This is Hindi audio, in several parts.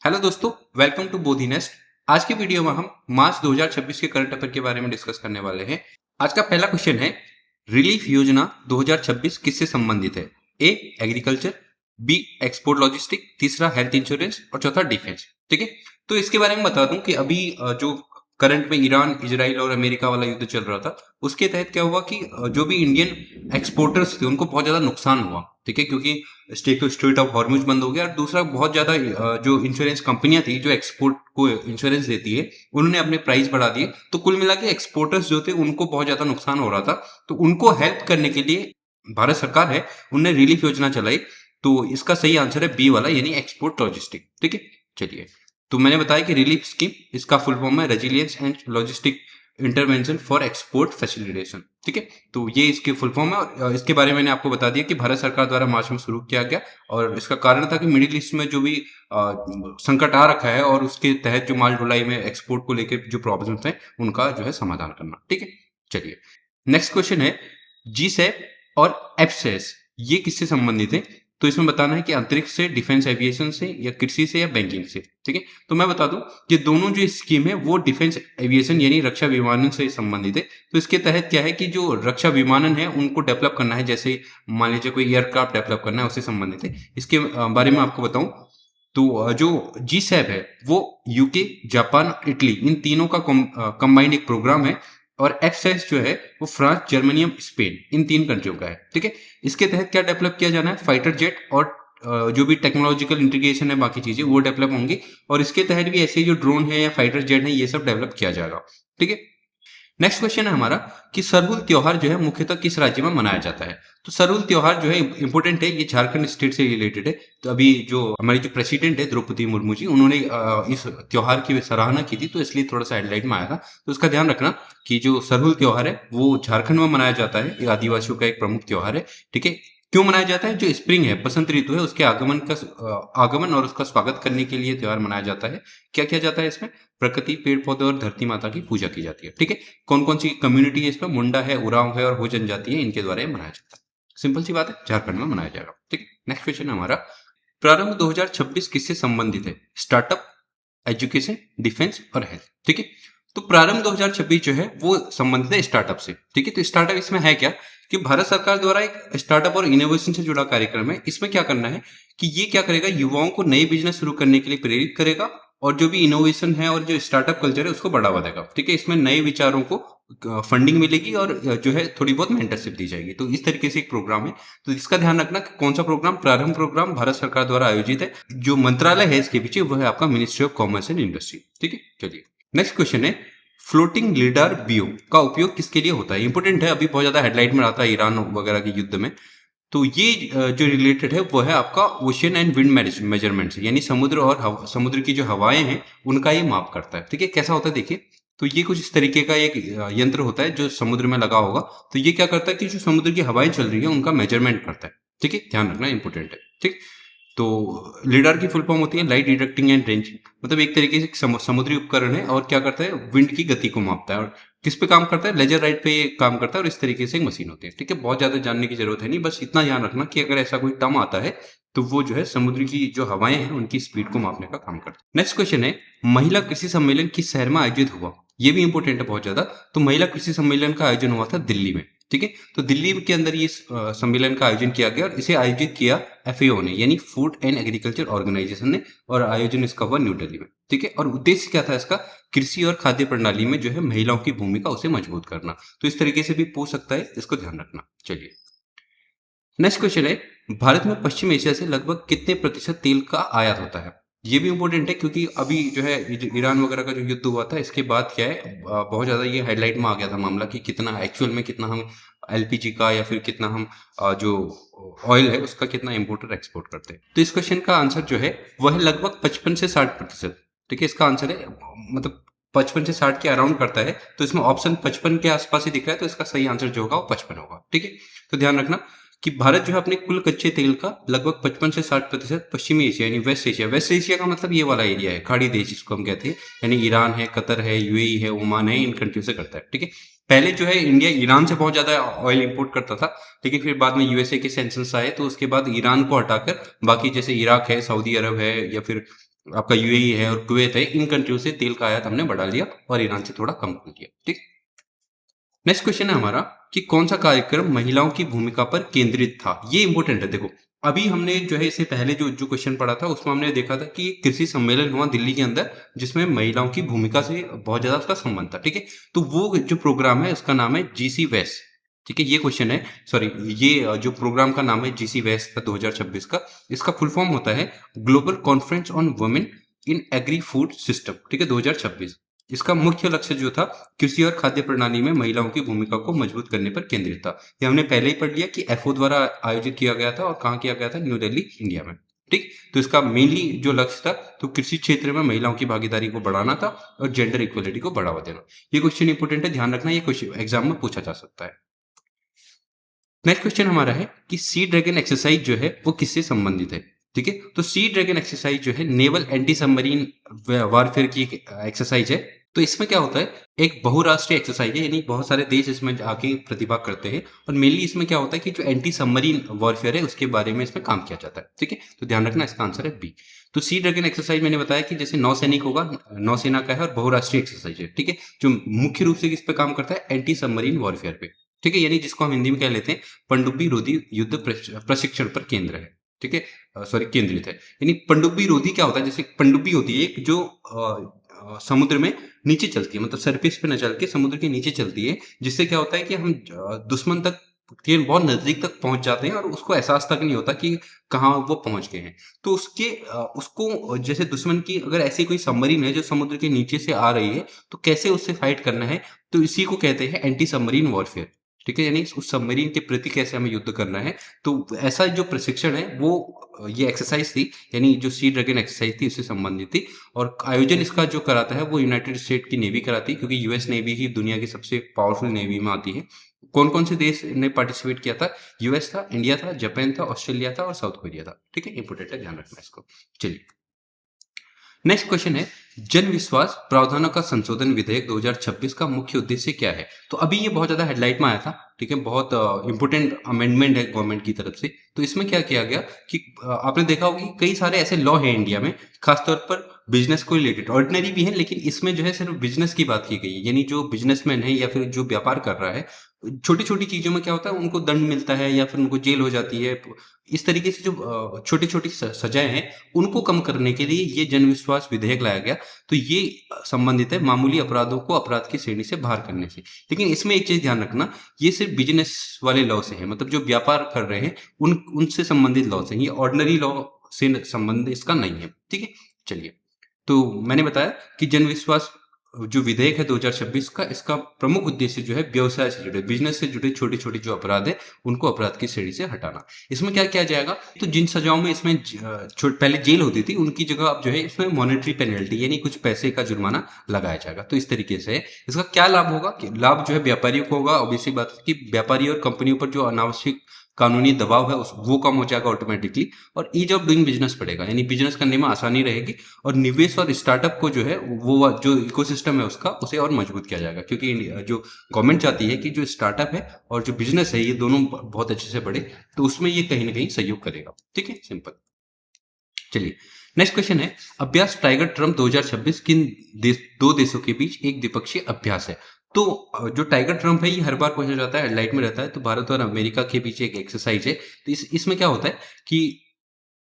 हेलो दोस्तों, वेलकम टू बोधी नेस्ट। आज की वीडियो में हम मार्च 2026 के करंट अफेयर के बारे में डिस्कस करने वाले हैं। आज का पहला क्वेश्चन है, रिलीफ योजना 2026 किससे संबंधित है? ए एग्रीकल्चर, बी एक्सपोर्ट लॉजिस्टिक, तीसरा हेल्थ इंश्योरेंस और चौथा डिफेंस। ठीक है, तो इसके बारे में बता दूं कि अभी जो करंट में ईरान इजराइल और अमेरिका वाला युद्ध चल रहा था, उसके तहत क्या हुआ कि जो भी इंडियन एक्सपोर्टर्स थे उनको बहुत ज्यादा नुकसान हुआ। ठीक है, क्योंकि स्ट्रेट ऑफ हॉर्मुज बंद हो गया और दूसरा बहुत ज्यादा जो इंश्योरेंस कंपनियां थी जो एक्सपोर्ट को इंश्योरेंस देती है, उन्होंने अपने प्राइस बढ़ा दिए। तो कुल मिला के एक्सपोर्टर्स जो थे उनको बहुत ज्यादा नुकसान हो रहा था। तो उनको हेल्प करने के लिए भारत सरकार है, उनने रिलीफ योजना चलाई। तो इसका सही आंसर है बी वाला, यानी एक्सपोर्ट लॉजिस्टिक। ठीक है, चलिए। तो मैंने बताया कि रिलीफ स्कीम, इसका फुल फॉर्म है resilience and logistic intervention for export facilitation. ठीक है, तो ये इसके फुल फॉर्म है और इसके बारे में मैंने आपको बता दिया कि भारत सरकार द्वारा मार्च में शुरू किया गया। और इसका कारण था कि मिडिल ईस्ट में जो भी संकट आ रखा है और उसके तहत जो माल ढुलाई में एक्सपोर्ट को लेकर जो प्रॉब्लम्स हैं उनका जो है समाधान करना। ठीक है, चलिए। नेक्स्ट क्वेश्चन है, जीसैप और एफसेस ये किससे संबंधित है? तो इसमें बताना है कि अंतरिक्ष से, डिफेंस एविएशन से, या कृषि से, या बैंकिंग से। ठीक है, तो मैं बता दूं कि दोनों जो स्कीम है वो डिफेंस एविएशन यानी रक्षा विमानन से संबंधित है। तो इसके तहत क्या है कि जो रक्षा विमानन है उनको डेवलप करना है, जैसे मान लीजिए कोई एयरक्राफ्ट डेवलप करना है, उससे संबंधित है। इसके बारे में आपको बताऊं तो जो जी सैप है वो यूके, जापान, इटली इन तीनों का कंबाइंड एक प्रोग्राम है। और एफसेस जो है वो फ्रांस, जर्मनी, स्पेन इन तीन कंट्रियों का है। ठीक है, इसके तहत क्या डेवलप किया जाना है? फाइटर जेट और जो भी टेक्नोलॉजिकल इंटीग्रेशन है, बाकी चीजें वो डेवलप होंगी। और इसके तहत भी ऐसे जो ड्रोन है या फाइटर जेट है ये सब डेवलप किया जाएगा। ठीक है, नेक्स्ट क्वेश्चन है हमारा कि सरहुल त्योहार जो है मुख्यतः किस राज्य में मनाया जाता है? तो सरहुल त्योहार जो है इंपॉर्टेंट है, ये झारखंड स्टेट से रिलेटेड है। तो अभी जो हमारी जो प्रेसिडेंट है द्रौपदी मुर्मू जी, उन्होंने इस त्योहार की सराहना की थी, तो इसलिए थोड़ा सा हेडलाइट में आया था। तो उसका ध्यान रखना कि जो सरहुल त्योहार है वो झारखंड में मनाया जाता है। ये आदिवासियों का एक प्रमुख त्योहार है। ठीक है, क्यों मनाया जाता है? जो स्प्रिंग है, बसंत ऋतु है, उसके आगमन और उसका स्वागत करने के लिए त्योहार मनाया जाता है। क्या किया जाता है इसमें? प्रकृति, पेड़ पौधे और धरती माता की पूजा की जाती है। ठीक है, कौन कौन सी कम्युनिटी है इसमें? मुंडा है, उरांव है और हो जनजाति है, इनके द्वारा मनाया जाता है। सिंपल सी बात है, झारखंड में मनाया जाएगा। ठीक, नेक्स्ट क्वेश्चन है हमारा, प्रारंभ 2026 किससे संबंधित है? स्टार्टअप, एजुकेशन, डिफेंस और हेल्थ। ठीक है, तो प्रारंभ 2026 जो है वो संबंधित है स्टार्टअप से। ठीक है, तो स्टार्टअप इसमें है क्या कि भारत सरकार द्वारा एक स्टार्टअप और इनोवेशन से जुड़ा कार्यक्रम है। इसमें क्या करना है कि ये क्या करेगा, युवाओं को नए बिजनेस शुरू करने के लिए प्रेरित करेगा और जो भी इनोवेशन है और जो स्टार्टअप कल्चर है उसको बढ़ावा देगा। ठीक है, इसमें नए विचारों को फंडिंग मिलेगी और जो है थोड़ी बहुत मेंटरशिप दी जाएगी। तो इस तरीके से एक प्रोग्राम है। तो इसका ध्यान रखना कि कौन सा प्रोग्राम, प्रारंभ प्रोग्राम भारत सरकार द्वारा आयोजित है। जो मंत्रालय है इसके पीछे वो है आपका ministry of commerce and industry. ठीक है, चलिए। नेक्स्ट क्वेश्चन है, फ्लोटिंग लिडार बीओ का उपयोग किसके लिए होता है? इंपोर्टेंट है, अभी बहुत ज्यादा हेडलाइट में आता है ईरान वगैरह के युद्ध में। तो ये जो रिलेटेड है वो है आपका ओशियन एंड विंड मेजरमेंट से, यानी समुद्र और समुद्र की जो हवाएं हैं उनका ये माप करता है। ठीक है, कैसा होता है देखिए, तो ये कुछ इस तरीके का एक यंत्र होता है जो समुद्र में लगा होगा। तो ये क्या करता है कि जो समुद्र की हवाएं चल रही है उनका मेजरमेंट करता है। ठीक है, ध्यान रखना, इंपॉर्टेंट है। ठीक, तो लिडार की फुल फॉर्म होती है लाइट डिटेक्टिंग एंड रेंजिंग। मतलब एक तरीके से समुद्री उपकरण है और क्या करता है, विंड की गति को मापता है। और किस पे काम करता है? लेजर राइट पे ये काम करता है और इस तरीके से एक मशीन होती है। ठीक है, बहुत ज्यादा जानने की जरूरत है नहीं, बस इतना ध्यान रखना कि अगर ऐसा कोई टर्म आता है तो वो जो है समुद्र की जो हवाएं हैं उनकी स्पीड को मापने का काम करता है। नेक्स्ट क्वेश्चन है, महिला कृषि सम्मेलन किस शहर में आयोजित हुआ? ये भी इंपॉर्टेंट है बहुत ज्यादा। तो महिला कृषि सम्मेलन का आयोजन हुआ था दिल्ली में। ठीक है, तो दिल्ली के अंदर ये सम्मेलन का आयोजन किया गया और इसे आयोजित किया एफएओ ने, यानी फूड एंड एग्रीकल्चर ऑर्गेनाइजेशन ने। और आयोजन इसका हुआ न्यू दिल्ली में। ठीक है, और उद्देश्य क्या था इसका? कृषि और खाद्य प्रणाली में जो है महिलाओं की भूमिका उसे मजबूत करना। तो इस तरीके से भी पूछ सकता है, इसको ध्यान रखना। चलिए, नेक्स्ट क्वेश्चन है, भारत में पश्चिम एशिया से लगभग कितने प्रतिशत तेल का आयात होता है? ये भी इंपॉर्टेंट है क्योंकि अभी जो है ईरान वगैरह का जो युद्ध हुआ था इसके बाद क्या है, बहुत ज्यादा ये हेडलाइट में आ गया था मामला कि कितना एक्चुअल में, कितना हम एलपीजी का या फिर कितना हम जो ऑयल है उसका कितना इम्पोर्ट और एक्सपोर्ट करते हैं। तो इस क्वेश्चन का आंसर जो है वह लगभग 55 से 60%। ठीक है, इसका आंसर है मतलब 55 से 60 के अराउंड करता है। तो इसमें ऑप्शन 55 के आसपास ही दिख रहा है, तो इसका सही आंसर जो होगा वो 55 होगा। ठीक है, तो ध्यान रखना कि भारत जो है अपने कुल कच्चे तेल का लगभग 55 से 60% पश्चिमी एशिया यानी वेस्ट एशिया का मतलब ये वाला एरिया है, खाड़ी देश जिसको हम कहते हैं, यानी ईरान है, कतर है, यूएई है, ओमान है, इन कंट्रियों से करता है। ठीक है, पहले जो है इंडिया ईरान से बहुत ज्यादा ऑयल इंपोर्ट करता था, लेकिन फिर बाद में यूएसए के सैंक्शंस आए तो उसके बाद ईरान को हटाकर बाकी जैसे इराक है, सऊदी अरब है, या फिर आपका यूएई है और कुवैत है, इन कंट्रियों से तेल का आयात हमने बढ़ा लिया और ईरान से थोड़ा कम कर लिया। ठीक। नेक्स्ट क्वेश्चन है हमारा कि कौन सा कार्यक्रम महिलाओं की भूमिका पर केंद्रित था। ये इंपॉर्टेंट है। देखो, अभी हमने जो है इससे पहले जो जो क्वेश्चन पढ़ा था उसमें हमने देखा था कि कृषि सम्मेलन हुआ दिल्ली के अंदर, जिसमें महिलाओं की भूमिका से बहुत ज्यादा उसका संबंध था। ठीक है, तो वो जो प्रोग्राम है उसका नाम है जीसी वेस्ट। ठीक है, ये क्वेश्चन है, सॉरी, ये जो प्रोग्राम का नाम है जीसी वेस्ट का 2026 का, इसका फुल फॉर्म होता है global conference on women in agri food system. ठीक है, 2026। इसका मुख्य लक्ष्य जो था, कृषि और खाद्य प्रणाली में महिलाओं की भूमिका को मजबूत करने पर केंद्रित था। ये हमने पहले ही पढ़ लिया कि एफओ द्वारा आयोजित किया गया था और कहाँ किया गया था, न्यू दिल्ली, इंडिया में। ठीक, तो इसका मेनली जो लक्ष्य था, तो कृषि क्षेत्र में महिलाओं की भागीदारी को बढ़ाना था और जेंडर इक्वलिटी को बढ़ावा देना। ये क्वेश्चन इंपोर्टेंट है, ध्यान रखना, ये क्वेश्चन एग्जाम में पूछा जा सकता है। नेक्स्ट क्वेश्चन हमारा है कि सी ड्रैगन एक्सरसाइज जो है वो किससे संबंधित है। ठीक है, तो सी ड्रैगन एक्सरसाइज जो है नेवल एंटी सबमरीन वारफेयर की एक्सरसाइज है। तो इसमें क्या होता है, एक बहुराष्ट्रीय एक्सरसाइज है, यानी बहुत सारे देश इसमें आके प्रतिभाग करते हैं और मेनली इसमें क्या होता है कि जो एंटी सबमरीन वॉरफेयर है उसके बारे में इसमें काम किया जाता है। ठीक है, तो ध्यान रखना, इसका आंसर है बी। तो सी ड्रैगन एक्सरसाइज मैंने बताया कि जैसे नौसैनिक होगा, नौसेना का है और बहुराष्ट्रीय एक्सरसाइज है। ठीक है, जो मुख्य रूप से किस पे काम करता है, एंटी सबमरीन वॉरफेयर पे। ठीक है, यानी जिसको हम हिंदी में कह लेते हैं पनडुब्बी रोधी युद्ध प्रशिक्षण पर केंद्र है। ठीक है, सॉरी, केंद्रित है। यानी पनडुब्बी रोधी क्या होता है, जैसे पनडुब्बी होती है एक जो समुद्र में नीचे चलती है, मतलब सरफेस पे न चल के समुद्र के नीचे चलती है, जिससे क्या होता है कि हम दुश्मन तक के बहुत नजदीक तक पहुंच जाते हैं और उसको एहसास तक नहीं होता कि कहाँ वो पहुंच गए हैं। तो उसको जैसे दुश्मन की अगर ऐसी कोई सबमरीन है जो समुद्र के नीचे से आ रही है, तो कैसे उससे फाइट करना है, तो इसी को कहते हैं एंटी सबमरीन वॉरफेयर। ठीक है, यानी उस सबमरीन के प्रति कैसे हमें युद्ध करना है। तो ऐसा जो प्रशिक्षण है वो ये एक्सरसाइज थी, यानी जो सी ड्रैगन एक्सरसाइज थी उससे संबंधित थी। और आयोजन इसका जो कराता है वो यूनाइटेड स्टेट की नेवी कराती है, क्योंकि यूएस नेवी ही दुनिया की सबसे पावरफुल नेवी में आती है। कौन कौन से देश ने पार्टिसिपेट किया था, यूएस था, इंडिया था, जापान था, ऑस्ट्रेलिया था और साउथ कोरिया था। ठीक है, इंपोर्टेंट है, ध्यान रखना इसको। चलिए, नेक्स्ट क्वेश्चन है, जन विश्वास प्रावधानों का संशोधन विधेयक 2026 का मुख्य उद्देश्य क्या है। तो अभी ये बहुत ज्यादा हेडलाइट में आया था। ठीक है, बहुत इंपोर्टेंट अमेंडमेंट है गवर्नमेंट की तरफ से। तो इसमें क्या किया गया कि आपने देखा होगा कि कई सारे ऐसे लॉ है इंडिया में, खासतौर पर बिजनेस को रिलेटेड, ऑर्डिनरी भी है लेकिन इसमें जो है सिर्फ बिजनेस की बात की गई है, यानी जो बिजनेसमैन है या फिर जो व्यापार कर रहा है, छोटी छोटी चीजों में क्या होता है, उनको दंड मिलता है या फिर उनको जेल हो जाती है। इस तरीके से जो छोटी छोटी सजाएं हैं, उनको कम करने के लिए ये जन विश्वास विधेयक लाया गया। तो ये संबंधित है मामूली अपराधों को अपराध की श्रेणी से बाहर करने से। लेकिन इसमें एक चीज ध्यान रखना, ये सिर्फ बिजनेस वाले लॉ से है, मतलब जो व्यापार कर रहे हैं उनसे संबंधित लॉ से, ये ऑर्डिनरी लॉ से संबंध इसका नहीं है। ठीक है, चलिए, तो मैंने बताया कि जन विश्वास जो विधेयक है 2026 का, इसका प्रमुख उद्देश्य जो है व्यवसाय से जुड़े, बिजनेस से जुड़े छोटे छोटे जो अपराध है उनको अपराध की श्रेणी से हटाना। इसमें क्या किया जाएगा, तो जिन सजाओं में इसमें पहले जेल होती थी उनकी जगह अब जो है इसमें मॉनेटरी पेनल्टी, यानी कुछ पैसे का जुर्माना लगाया जाएगा। तो इस तरीके से इसका क्या लाभ होगा, कि लाभ जो है व्यापारियों को होगा। ऑब्वियसली बात है कि व्यापारी और कंपनियों पर जो अनावश्यक कानूनी दबाव है वो कम हो जाएगा ऑटोमेटिकली, और ईज ऑफ डूइंग बिजनेस बढ़ेगा, यानी बिजनेस करने में आसानी रहेगी। और निवेश और स्टार्टअप को जो है वो जो इकोसिस्टम है उसका, उसे और मजबूत किया जाएगा, क्योंकि जो गवर्नमेंट चाहती है कि जो स्टार्टअप है और जो बिजनेस है ये दोनों बहुत अच्छे से बढ़े, तो उसमें ये कहीं ना कहीं सहयोग करेगा। ठीक है, सिंपल। चलिए, नेक्स्ट क्वेश्चन है, अभ्यास टाइगर ट्रम्प 2026 किन दो देशों के बीच एक द्विपक्षीय अभ्यास है। तो जो टाइगर ट्रम्प है ये हर बार पूछा जाता है, हेडलाइट में रहता है। तो भारत और अमेरिका के बीच एक एक्सरसाइज है। तो इसमें क्या होता है कि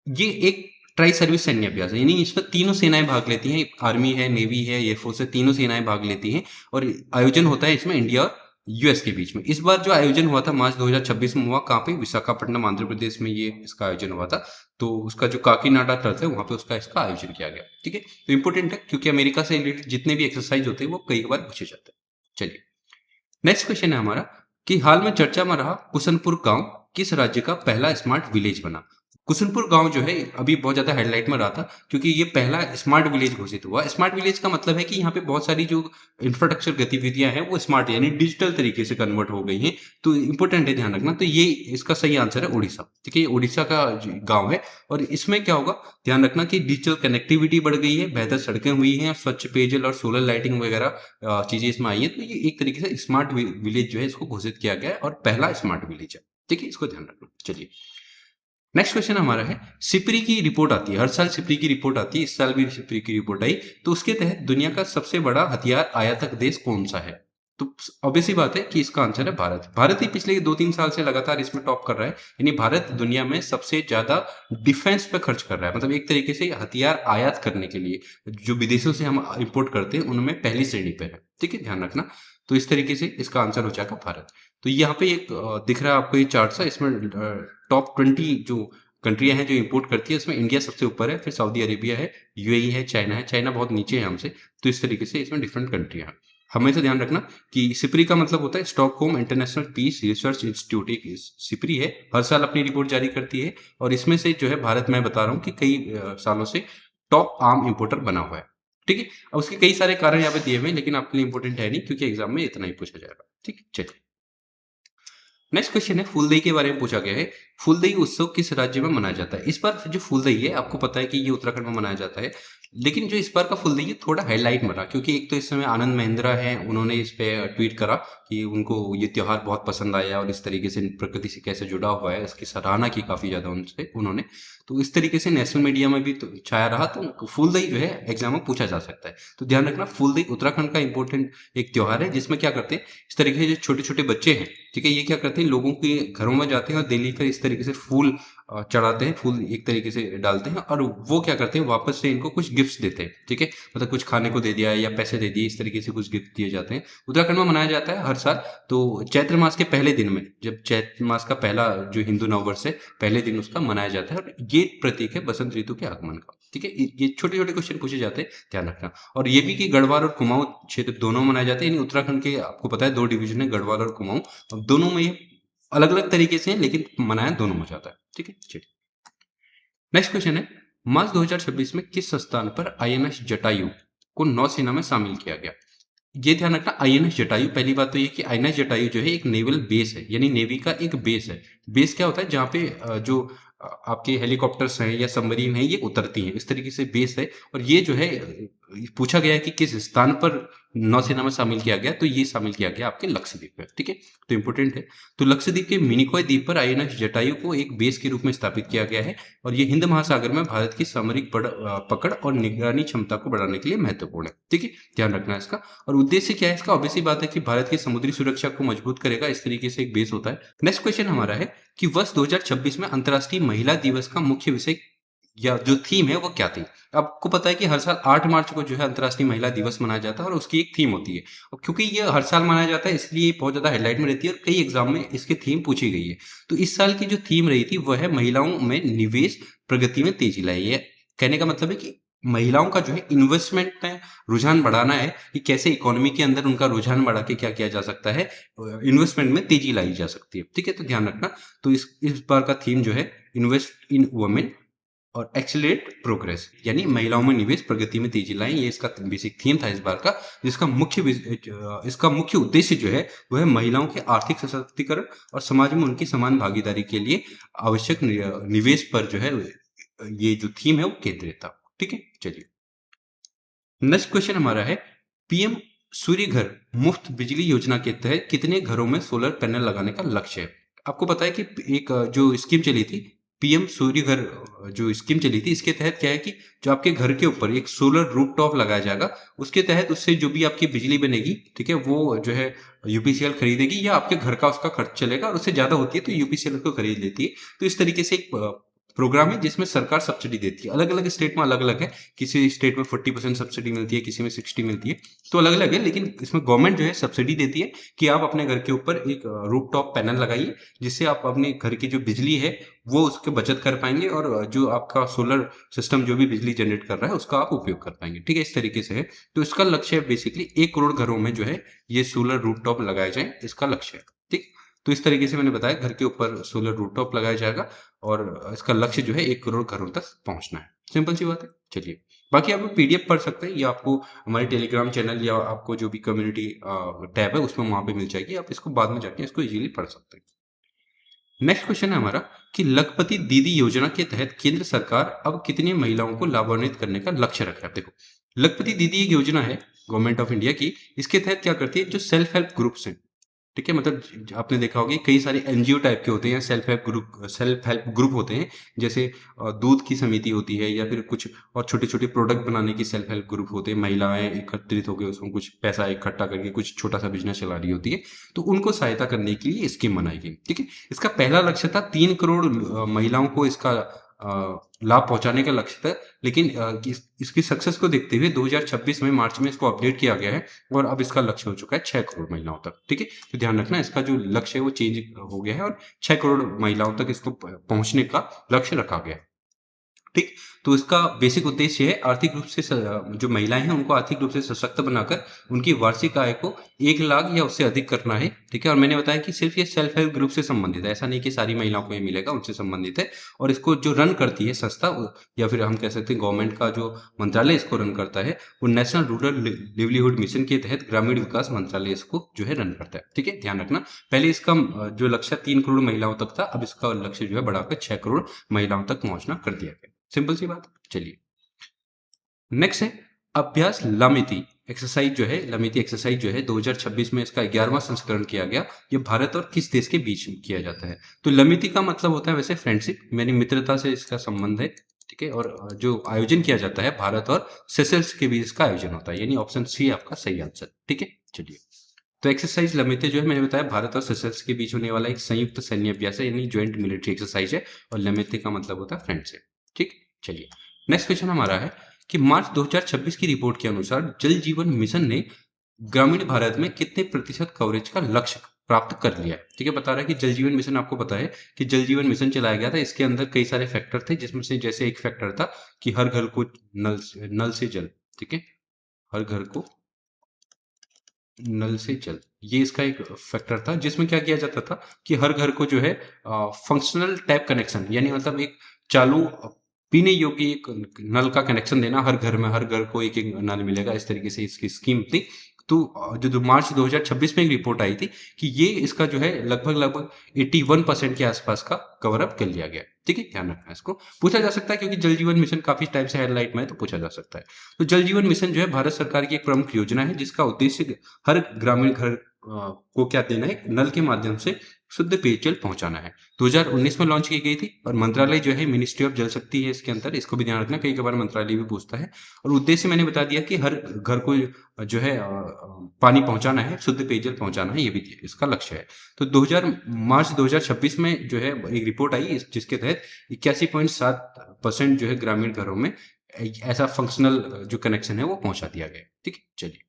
ये एक ट्राई सर्विस सैन्य अभ्यास है, यानी इसमें तीनों सेनाएं भाग लेती हैं, आर्मी है, नेवी है, एयरफोर्स है, तीनों सेनाएं भाग लेती हैं। और आयोजन होता है इसमें इंडिया और यूएस के बीच में। इस बार जो आयोजन हुआ था मार्च 2026 में हुआ, कहाँ पे, विशाखापट्टनम, आंध्र प्रदेश में ये इसका आयोजन हुआ था। तो उसका जो काकीनाडा ट्रथ है वहां पे इसका आयोजन किया गया। ठीक है, तो इंपोर्टेंट है क्योंकि अमेरिका से रिलेटेड जितने भी एक्सरसाइज होते हैं वो कई बार पूछे जाते हैं। चलिए, नेक्स्ट क्वेश्चन है हमारा कि हाल में चर्चा में रहा कुसनपुर गांव किस राज्य का पहला स्मार्ट विलेज बना। कुसनपुर गांव जो है अभी बहुत ज्यादा हेडलाइट में रहा था, क्योंकि ये पहला स्मार्ट विलेज घोषित हुआ। स्मार्ट विलेज का मतलब है कि यहाँ पे बहुत सारी जो इंफ्रास्ट्रक्चर गतिविधियां हैं वो स्मार्ट यानी डिजिटल तरीके से कन्वर्ट हो गई हैं। तो इंपॉर्टेंट है, ध्यान रखना। तो ये इसका सही आंसर है उड़ीसा। ठीक है, ये उड़ीसा का गाँव है। और इसमें क्या होगा, ध्यान रखना कि डिजिटल कनेक्टिविटी बढ़ गई है, बेहतर सड़कें हुई हैं, स्वच्छ पेयजल और सोलर लाइटिंग वगैरह चीजें इसमें आई है। तो ये एक तरीके से स्मार्ट विलेज जो है इसको घोषित किया गया है और पहला स्मार्ट विलेज है। ठीक है, इसको ध्यान रखना। चलिए, नेक्स्ट क्वेश्चन हमारा है, सिपरी की रिपोर्ट आती है, हर साल सिपरी की रिपोर्ट आती है, इस साल भी सिपरी की रिपोर्ट आई, तो उसके तहत दुनिया का सबसे बड़ा हथियार आयातक देश कौन सा है? तो ऑब्वियस सी बात है कि इसका आंसर है भारत। भारत ही पिछले 2-3 साल से लगातार इसमें टॉप कर रहा है, यानी भारत दुनिया में सबसे ज़्यादा डिफेंस पे खर्च कर रहा है। मतलब एक तरीके से हथियार आयात करने के लिए जो विदेशों से हम इम्पोर्ट करते हैं, उनमें पहली श्रेणी पे है। ठीक है, ध्यान रखना। तो इस तरीके से इसका आंसर हो जाएगा भारत। तो यहाँ पे एक दिख रहा है आपको ये चार्ट सा, इसमें टॉप 20 जो कंट्रियाँ हैं जो इंपोर्ट करती है, उसमें इंडिया सबसे ऊपर है, फिर सऊदी अरेबिया है, यूएई है, चाइना बहुत नीचे है हमसे। तो इस तरीके से इसमें डिफरेंट कंट्रियाँ हैं। हमेशा ध्यान रखना कि सिपरी का मतलब होता है Stockholm International Peace Research Institute, एक सिपरी है, हर साल अपनी रिपोर्ट जारी करती है, और इसमें से जो है भारत, मैं बता रहा हूँ कि कई सालों से टॉप आर्म इंपोर्टर बना हुआ है। ठीक है, अब उसके कई सारे कारण यहाँ पे दिए हुए हैं, लेकिन आपके लिए इंपॉर्टेंट है नहीं, क्योंकि एग्जाम में इतना ही पूछा जाएगा। ठीक है, चलिए नेक्स्ट क्वेश्चन है, फूलदेई के बारे में पूछा गया है। फूलदेई उत्सव किस राज्य में मनाया जाता है? इस बार जो फूलदेई है, आपको पता है कि ये उत्तराखंड में मनाया जाता है, लेकिन जो इस बार का फूलदेई है थोड़ा हाईलाइट बना, क्योंकि एक तो इस समय आनंद महिंद्रा है, उन्होंने इस पे ट्वीट करा कि उनको ये त्योहार बहुत पसंद आया और इस तरीके से प्रकृति से कैसे जुड़ा हुआ है, इसकी सराहना की काफी ज्यादा उनसे उन्होंने। तो इस तरीके से नेशनल मीडिया में भी तो छाया रहा, तो फूलदेई जो है एग्जाम में पूछा जा सकता है। तो ध्यान रखना, फूलदेई उत्तराखंड का इंपॉर्टेंट एक त्योहार है, जिसमें क्या करते हैं, इस तरीके से जो छोटे छोटे बच्चे हैं, ठीक है, ये क्या करते हैं, लोगों के घरों में जाते हैं और दिल्ली पर इस तरीके से फूल चढ़ाते हैं, फूल एक तरीके से डालते हैं, और वो क्या करते हैं, वापस से इनको कुछ गिफ्ट्स देते हैं। ठीक है, मतलब कुछ खाने को दे दिया या पैसे दे दिए, इस तरीके से कुछ गिफ्ट दिए जाते हैं। उत्तराखंड में मनाया जाता है हर साल। तो चैत्र मास के पहले दिन में, जब चैत्र मास का पहला जो हिंदू नववर्ष है, पहले दिन उसका मनाया जाता है, और ये प्रतीक है बसंत ऋतु के आगमन का। ठीक है, ये छोटे छोटे क्वेश्चन पूछे जाते हैं, ध्यान रखना। और ये भी कि गढ़वाल और कुमाऊं क्षेत्र दोनों मनाए जाते हैं, यानी उत्तराखंड के आपको पता है 2 डिवीजन है, गढ़वाल और कुमाऊं, और दोनों में ये अलग अलग तरीके से हैं, लेकिन मनाया दोनों में जाता है। ठीक है, चलिए नेक्स्ट क्वेश्चन है, मार्च 2026 में किस स्थान पर आईएनएस जटायु को नौसेना में शामिल किया गया? ये ध्यान रखना, आईएनएस जटायु, पहली बात तो ये कि आईएनएस जटायु जो है एक नेवल बेस है, यानी नेवी का एक बेस है। बेस क्या होता है, जहाँ पे जो आपके हेलीकॉप्टर्स हैं या सबमरीन हैं, ये उतरती हैं, इस तरीके से बेस है। और ये जो है पूछा गया है कि किस स्थान पर नौसेना में शामिल किया गया, तो ये शामिल किया गया आपके लक्षद्वीप में। ठीक है, तो इंपोर्टेंट है। तो लक्षद्वीप के मिनिकॉय द्वीप पर आईएनएस जटायु को एक बेस के रूप में स्थापित किया गया है, और ये हिंद महासागर में भारत की सामरिक पकड़ और निगरानी क्षमता को बढ़ाने के लिए महत्वपूर्ण है। ठीक है, ध्यान रखना है इसका। और उद्देश्य क्या है इसका? ऑब्वियस सी बात है कि भारत की समुद्री सुरक्षा को मजबूत करेगा, इस तरीके से एक बेस होता है। नेक्स्ट क्वेश्चन हमारा है कि वर्ष 2026 में अंतर्राष्ट्रीय महिला दिवस का मुख्य विषय या जो थीम है वो क्या थी? आपको पता है कि हर साल 8 मार्च को जो है अंतर्राष्ट्रीय महिला दिवस मनाया जाता है, और उसकी एक थीम होती है। और क्योंकि ये हर साल मनाया जाता है, इसलिए बहुत ज़्यादा हेडलाइट में रहती है, और कई एग्जाम में इसकी थीम पूछी गई है। तो इस साल की जो थीम रही थी वह है महिलाओं में निवेश, प्रगति में तेजी लाई। ये कहने का मतलब है कि महिलाओं का जो है इन्वेस्टमेंट में रुझान बढ़ाना है, कि कैसे इकोनॉमी के अंदर उनका रुझान बढ़ा के क्या किया जा सकता है, इन्वेस्टमेंट में तेजी लाई जा सकती है। ठीक है, तो ध्यान रखना। तो इस बार का थीम जो है इन्वेस्ट इन वुमेन और एक्सेलरेट प्रोग्रेस, यानी महिलाओं में निवेश, प्रगति में तेजी लाएं, ये इसका बेसिक थीम था इस बार का। इसका मुख्य उद्देश्य जो है वह है महिलाओं के आर्थिक सशक्तिकरण और समाज में उनकी समान भागीदारी के लिए आवश्यक निवेश पर जो है ये जो थीम है वो केंद्रित था। ठीक है, चलिए नेक्स्ट क्वेश्चन हमारा है, पीएम सूर्य घर मुफ्त बिजली योजना के तहत कितने घरों में सोलर पैनल लगाने का लक्ष्य है? आपको पता है कि एक जो स्कीम चली थी, पीएम सूर्य घर, जो स्कीम चली थी, इसके तहत क्या है कि जो आपके घर के ऊपर एक सोलर रूफटॉप लगाया जाएगा, उसके तहत उससे जो भी आपकी बिजली बनेगी, ठीक है, वो जो है यूपीसीएल खरीदेगी, या आपके घर का उसका खर्च चलेगा, और उससे ज्यादा होती है तो यूपीसीएल को खरीद लेती है। तो इस तरीके से एक प्रोग्राम है जिसमें सरकार सब्सिडी देती है। अलग अलग स्टेट में अलग अलग है, किसी स्टेट में 40% सब्सिडी मिलती है, किसी में 60 मिलती है, तो अलग अलग है, लेकिन इसमें गवर्नमेंट जो है सब्सिडी देती है कि आप अपने घर के ऊपर एक रूफटॉप पैनल लगाइए, जिससे आप अपने घर की जो बिजली है वो उसके बचत कर पाएंगे, और जो आपका सोलर सिस्टम जो भी बिजली जनरेट कर रहा है उसका आप उपयोग कर पाएंगे। ठीक है, इस तरीके से है। तो इसका लक्ष्य है बेसिकली 1 करोड़ घरों में जो है ये सोलर रूफटॉप लगाए जाए, इसका लक्ष्य है। ठीक, तो इस तरीके से मैंने बताया घर के ऊपर सोलर रूफटॉप लगाया जाएगा, और इसका लक्ष्य जो है 1 करोड़ घरों तक पहुंचना है। सिंपल सी बात है। चलिए, बाकी आप पीडीएफ पढ़ सकते हैं, या आपको हमारे टेलीग्राम चैनल या आपको जो भी कम्युनिटी टैब है उसमें वहां पे मिल जाएगी, आप इसको बाद में जाके इसको इजीली पढ़ सकते हैं। नेक्स्ट क्वेश्चन है हमारा कि लखपति दीदी योजना के तहत केंद्र सरकार अब कितनी महिलाओं को लाभान्वित करने का लक्ष्य रख रहा है? देखो, लखपति दीदी एक योजना है गवर्नमेंट ऑफ इंडिया की। इसके तहत क्या करती है, जो सेल्फ हेल्प ग्रुप्स हैं, ठीक है, मतलब आपने देखा होगा कई सारे एनजीओ टाइप के होते हैं, सेल्फ हेल्प ग्रुप होते हैं, जैसे दूध की समिति होती है या फिर कुछ और छोटे छोटे प्रोडक्ट बनाने की सेल्फ हेल्प ग्रुप होते हैं, महिलाएं एकत्रित होकर उसमें कुछ पैसा इकट्ठा करके कुछ छोटा सा बिजनेस चला रही होती है, तो उनको सहायता करने के लिए स्कीम बनाई गई। ठीक है, इसका पहला लक्ष्य था 3 करोड़ महिलाओं को इसका लाभ पहुंचाने का लक्ष्य था, लेकिन इसकी सक्सेस को देखते हुए 2026 में मार्च में इसको अपडेट किया गया है और अब इसका लक्ष्य हो चुका है 6 करोड़ महिलाओं तक। ठीक है, तो ध्यान रखना इसका जो लक्ष्य है वो चेंज हो गया है और 6 करोड़ महिलाओं तक इसको पहुंचने का लक्ष्य रखा गया है। ठीक, तो इसका बेसिक उद्देश्य है आर्थिक रूप से जो महिलाएं हैं उनको आर्थिक रूप से सशक्त बनाकर उनकी वार्षिक आय को 1 लाख या उससे अधिक करना है। ठीक है, और मैंने बताया कि सिर्फ ये सेल्फ हेल्प ग्रुप से संबंधित है, ऐसा नहीं कि सारी महिलाओं को ये मिलेगा, उनसे संबंधित है। और इसको जो रन करती है संस्था या फिर हम कह सकते हैं गवर्नमेंट का जो मंत्रालय इसको रन करता है, वो नेशनल रूरल लिवलीहुड मिशन के तहत ग्रामीण विकास मंत्रालय इसको जो है रन करता है। ठीक है, ध्यान रखना, पहले इसका जो लक्ष्य 3 करोड़ महिलाओं तक था, अब इसका लक्ष्य जो है बढ़ाकर 6 करोड़ महिलाओं तक पहुंचना कर दिया गया। सिंपल सी बात। चलिए नेक्स्ट है अभ्यास लमिति एक्सरसाइज जो है, लमिति एक्सरसाइज जो है 2026 में इसका 11वां संस्करण किया गया। ये भारत और किस देश के बीच में किया जाता है? तो लमिति का मतलब होता है वैसे फ्रेंडशिप, यानी मित्रता से इसका संबंध है। ठीक है, और जो आयोजन किया जाता है भारत और सेशल्स के बीच इसका आयोजन होता है, यानी ऑप्शन सी आपका सही आंसर। ठीक है, चलिए तो एक्सरसाइज लमिते जो है मैंने बताया भारत और सेशल्स के बीच होने वाला एक संयुक्त सैन्य अभ्यास है, यानी ज्वाइंट मिलिट्री एक्सरसाइज है, और लमिते का मतलब होता है फ्रेंडशिप। ठीक, चलिए नेक्स्ट क्वेश्चन हमारा है कि मार्च 2026 की रिपोर्ट के अनुसार जल जीवन मिशन ने ग्रामीण भारत में कितने प्रतिशत कवरेज का लक्ष्य प्राप्त कर लिया है? ठीक है, बता रहा है कि जल जीवन मिशन, आपको पता है कि जल जीवन मिशन चलाया गया था, इसके अंदर कई सारे फैक्टर थे, जिसमें से जैसे एक फैक्टर था कि हर घर को नल से जल। ठीक है, हर घर को नल से जल, ये इसका एक फैक्टर था, जिसमें क्या किया जाता था कि हर घर को जो है फंक्शनल टैप कनेक्शन, यानी मतलब एक चालू पीने योग्य एक नल का कनेक्शन देना, हर घर में हर घर को एक एक नल मिलेगा, इस तरीके से इसकी स्कीम थी। तो जो मार्च 2026 में एक रिपोर्ट आई थी कि ये इसका जो है लगभग लगभग 81% के आसपास का कवर अप कर लिया गया। ठीक है, ध्यान रखना, इसको पूछा जा सकता है क्योंकि जल जीवन मिशन काफी टाइम से हेडलाइट में है, तो पूछा जा सकता है। तो जल जीवन मिशन जो है भारत सरकार की एक प्रमुख योजना है, जिसका उद्देश्य हर ग्रामीण घर को क्या देना है, नल के माध्यम से शुद्ध पेयजल पहुंचाना है। 2019 में लॉन्च की गई थी, और मंत्रालय जो है मिनिस्ट्री ऑफ जल शक्ति है इसके अंदर, इसको भी ध्यान रखना, कई बार मंत्रालय भी पूछता है। और उद्देश्य मैंने बता दिया कि हर घर को जो है पानी पहुंचाना है, शुद्ध पेयजल पहुंचाना है, ये भी इसका लक्ष्य है। तो मार्च 2026 में जो है एक रिपोर्ट आई जिसके तहत 81.7% जो है ग्रामीण घरों में ऐसा फंक्शनल जो कनेक्शन है वो पहुंचा दिया गया। ठीक है, चलिए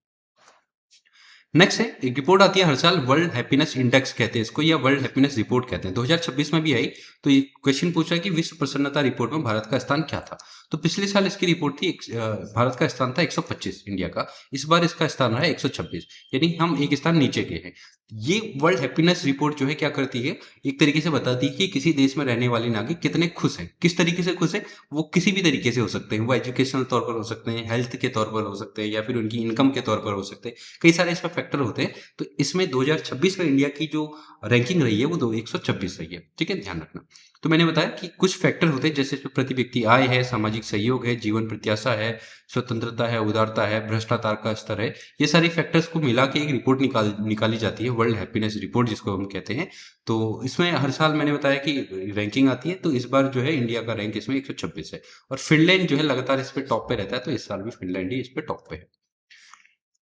नेक्स्ट है एक रिपोर्ट आती है हर साल, वर्ल्ड हैप्पीनेस इंडेक्स कहते हैं इसको, या वर्ल्ड हैप्पीनेस रिपोर्ट कहते हैं, 2026 में भी आई। तो ये क्वेश्चन पूछ रहा है कि विश्व प्रसन्नता रिपोर्ट में भारत का स्थान क्या था? तो पिछले साल इसकी रिपोर्ट थी भारत का स्थान था 125 इंडिया का, इस बार इसका स्थान रहा है 126, यानी हम एक स्थान नीचे गए हैं। ये वर्ल्ड हैप्पीनेस रिपोर्ट जो है क्या करती है, एक तरीके से बताती है कि किसी देश में रहने वाले नागरिक कितने खुश हैं, किस तरीके से खुश है। वो किसी भी तरीके से हो सकते हैं, वो एजुकेशनल तौर पर हो सकते हैं, हेल्थ के तौर पर हो सकते हैं, या फिर उनकी इनकम के तौर पर हो सकते हैं, कई सारे इसमें फैक्टर होते हैं। तो इसमें 2026 में इंडिया की जो रैंकिंग रही है वो 126 रही है। ठीक है, ध्यान रखना। तो मैंने बताया कि कुछ फैक्टर होते हैं, जैसे प्रति व्यक्ति आय है, सामाजिक सहयोग है, जीवन प्रत्याशा है, स्वतंत्रता है, उदारता है, भ्रष्टाचार का स्तर है, ये सारी फैक्टर्स को मिला के एक रिपोर्ट निकाली जाती है, वर्ल्ड हैप्पीनेस रिपोर्ट जिसको हम कहते हैं। तो इसमें हर साल मैंने बताया कि रैंकिंग आती है, तो इस बार जो है इंडिया का रैंक इसमें 126 है, और फिनलैंड जो है लगातार इस पे टॉप पे रहता है, तो इस साल भी फिनलैंड ही इस पे टॉप पे है।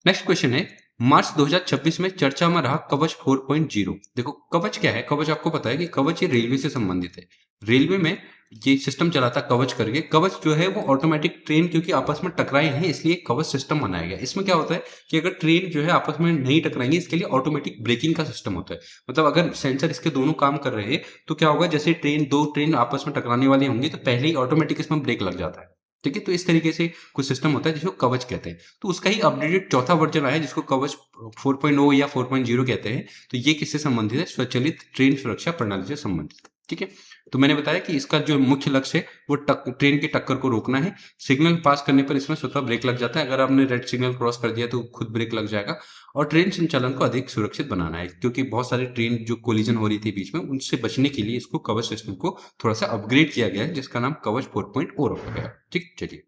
नेक्स्ट क्वेश्चन है मार्च 2026 में चर्चा में रहा कवच 4.0। देखो कवच क्या है, कवच आपको पता है कि कवच ये रेलवे से संबंधित है। रेलवे में ये सिस्टम चला था कवच करके, कवच जो है वो ऑटोमेटिक ट्रेन क्योंकि आपस में टकराए हैं इसलिए कवच सिस्टम बनाया गया। इसमें क्या होता है कि अगर ट्रेन जो है आपस में नहीं टकराएंगे, इसके लिए ऑटोमेटिक ब्रेकिंग का सिस्टम होता है। मतलब अगर सेंसर इसके दोनों काम कर रहे हैं तो क्या होगा, जैसे दो ट्रेन आपस में टकराने वाली होंगी तो पहले ही ऑटोमेटिक इसमें ब्रेक लग जाता है। ठीक है, तो इस तरीके से कुछ सिस्टम होता है जिसको कवच कहते हैं। तो उसका ही अपडेटेड चौथा वर्जन आया जिसको कवच 4.0 या 4.0 कहते हैं। तो ये किससे संबंधित है, स्वचालित ट्रेन सुरक्षा प्रणाली से संबंधित। ठीक है, तो मैंने बताया कि इसका जो मुख्य लक्ष्य है वो ट्रेन की टक्कर को रोकना है। सिग्नल पास करने पर इसमें स्वतः ब्रेक लग जाता है, अगर आपने रेड सिग्नल क्रॉस कर दिया तो खुद ब्रेक लग जाएगा। और ट्रेन संचालन को अधिक सुरक्षित बनाना है, क्योंकि बहुत सारी ट्रेन जो कोलिजन हो रही थी बीच में, उनसे बचने के लिए इसको कवच सिस्टम को थोड़ा सा अपग्रेड किया गया है, जिसका नाम कवच 4.0 रखा गया। ठीक, चलिए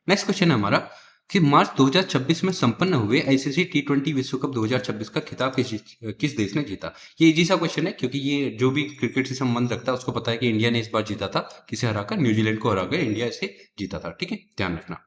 नेक्स्ट क्वेश्चन है हमारा, कि मार्च 2026 में संपन्न हुए आईसीसी टी20 विश्व कप 2026 का खिताब किस देश ने जीता। ये इजी सा क्वेश्चन है क्योंकि ये जो भी क्रिकेट से संबंध रखता है उसको पता है कि इंडिया ने इस बार जीता था, किसे हराकर, न्यूजीलैंड को हराकर इंडिया इसे जीता था। ठीक है, ध्यान रखना।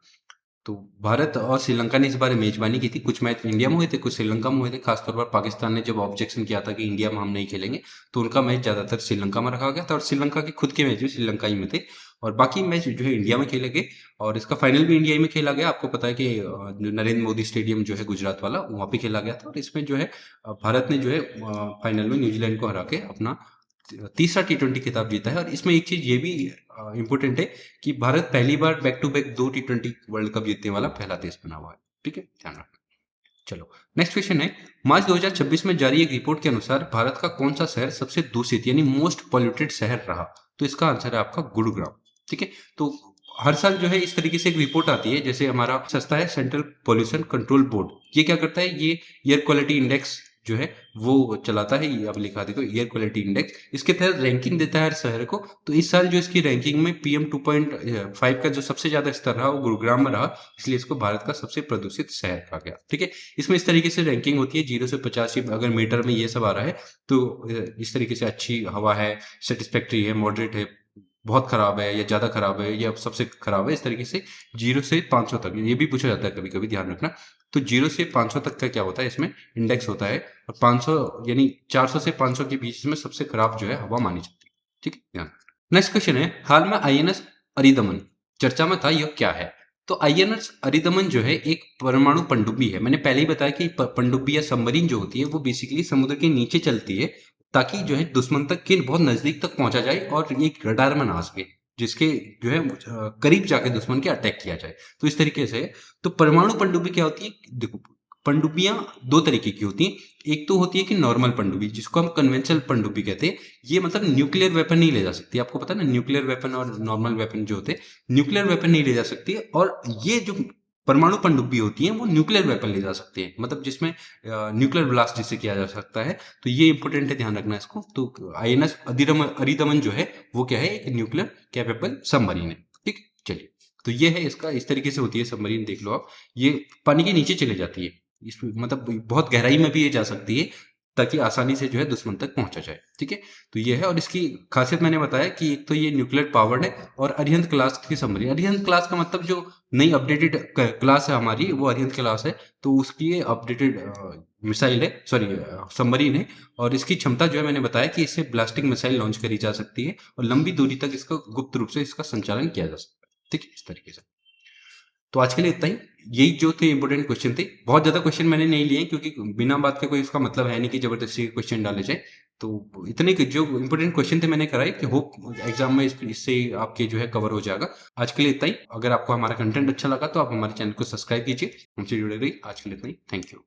तो भारत और श्रीलंका ने इस बार मेजबानी की थी। कुछ मैच इंडिया में हुए थे, कुछ श्रीलंका में हुए थे। खासतौर पर पाकिस्तान ने जब ऑब्जेक्शन किया था कि इंडिया में हम नहीं खेलेंगे, तो उनका मैच ज्यादातर श्रीलंका में रखा गया था और श्रीलंका के खुद के मैच भी श्रीलंका ही में थे और बाकी मैच जो है इंडिया में खेले गए और इसका फाइनल भी इंडिया ही में खेला गया। आपको पता है कि जो नरेंद्र मोदी स्टेडियम जो है गुजरात वाला, वहाँ पे खेला गया था और इसमें जो है भारत ने जो है फाइनल में न्यूजीलैंड को हरा के अपना तीसरा टी20 खिताब जीता है। और इसमें एक चीज ये भी इंपॉर्टेंट है कि भारत पहली बार बैक टू बैक 2 टी20 वर्ल्ड कप जीतने वाला पहला देश बना हुआ है। ठीक है, ध्यान रखना। चलो नेक्स्ट क्वेश्चन है, मार्च 2026 में जारी एक रिपोर्ट के अनुसार भारत का कौन सा शहर सबसे दूषित यानी मोस्ट पॉल्यूटेड शहर रहा। तो इसका आंसर है आपका गुरुग्राम। ठीक है, तो हर साल जो है इस तरीके से एक रिपोर्ट आती है, जैसे हमारा संस्था है सेंट्रल पोल्यूशन कंट्रोल बोर्ड, ये क्या करता है, ये एयर क्वालिटी इंडेक्स जो है वो चलाता है। ये अब लिखा देखो, एयर क्वालिटी इंडेक्स, इसके तहत रैंकिंग देता है हर शहर को। तो इस साल जो इसकी रैंकिंग में PM 2.5 का जो सबसे ज्यादा स्तर रहा वो गुरुग्राम में रहा, इसलिए इसको भारत का सबसे प्रदूषित शहर कहा गया। ठीक है, इसमें इस तरीके से रैंकिंग होती है 0 से 50, अगर मीटर में ये सब आ रहा है तो इस तरीके से अच्छी हवा है, सेटिस्फैक्ट्री है, मॉडरेट है, बहुत खराब है या ज्यादा खराब है या सबसे खराब है, इस तरीके से 0 से 500 तक ये भी पूछा जाता है कभी कभी, ध्यान रखना। तो 0 से 500 तक का क्या होता है, इसमें इंडेक्स होता है और 500 यानी 400 से 500 के बीच में सबसे खराब जो है हवा मानी जाती है। ठीक है, ध्यान। नेक्स्ट क्वेश्चन है, हाल में INS अरिदमन चर्चा में था, यह क्या है। तो INS अरिदमन जो है एक परमाणु पनडुब्बी है। मैंने पहले ही बताया कि पनडुब्बी या सबमरीन जो होती है वो बेसिकली समुद्र के नीचे चलती है ताकि जो है दुश्मन तक के बहुत नजदीक तक पहुंचा जाए और एक रडार में ना आ सके, जिसके जो है करीब जाके दुश्मन के अटैक किया जाए। तो इस तरीके से तो परमाणु पनडुब्बी क्या होती है, देखो पनडुब्बियां दो तरीके की होती हैं। एक तो होती है कि नॉर्मल पनडुब्बी, जिसको हम कन्वेंशनल पनडुब्बी कहते हैं। ये मतलब न्यूक्लियर वेपन नहीं ले जा सकती, आपको पता है ना, न्यूक्लियर वेपन और नॉर्मल वेपन जो होते हैं, न्यूक्लियर वेपन नहीं ले जा सकती। और ये जो परमाणु पनडुब्बी होती है वो न्यूक्लियर वेपन ले जा सकती है, मतलब जिसमें न्यूक्लियर ब्लास्ट जिसे किया जा सकता है। तो ये इंपॉर्टेंट है, ध्यान रखना इसको। तो INS अरिदमन जो है वो क्या है, एक न्यूक्लियर कैपेबल सबमरीन है। ठीक, चलिए, तो ये है इसका, इस तरीके से होती है सबमरीन, देख लो आप। ये पानी के नीचे चले जाती है, इस मतलब बहुत गहराई में भी ये जा सकती है ताकि आसानी से जो है दुश्मन तक पहुंचा जाए। ठीक है, तो ये है। और इसकी खासियत मैंने बताया कि एक तो ये न्यूक्लियर पावर्ड है और अरिहंत क्लास की सबमरीन। अरिहंत क्लास का मतलब जो नई अपडेटेड क्लास है हमारी, वो अरिहंत क्लास है। तो उसकी ये अपडेटेड मिसाइल है, सॉरी सबमरीन है। और इसकी क्षमता जो है मैंने बताया कि इससे ब्लास्टिंग मिसाइल लॉन्च करी जा सकती है और लंबी दूरी तक इसका गुप्त रूप से इसका संचालन किया जा सकता है। ठीक है, इस तरीके से। तो आज के लिए इतना ही। यही जो थे इंपोर्टेंट क्वेश्चन थे। बहुत ज्यादा क्वेश्चन मैंने नहीं लिए क्योंकि बिना बात के कोई इसका मतलब है नहीं कि जबरदस्ती क्वेश्चन डाले जाए। तो इतने जो इंपोर्टेंट क्वेश्चन थे मैंने कराए कि होप एग्जाम में इससे आपके जो है कवर हो जाएगा। आज के लिए इतना ही। अगर आपको हमारा कंटेंट अच्छा लगा तो आप हमारे चैनल को सब्सक्राइब कीजिए, हमसे जुड़े रहिए। आज के लिए इतना ही, थैंक यू।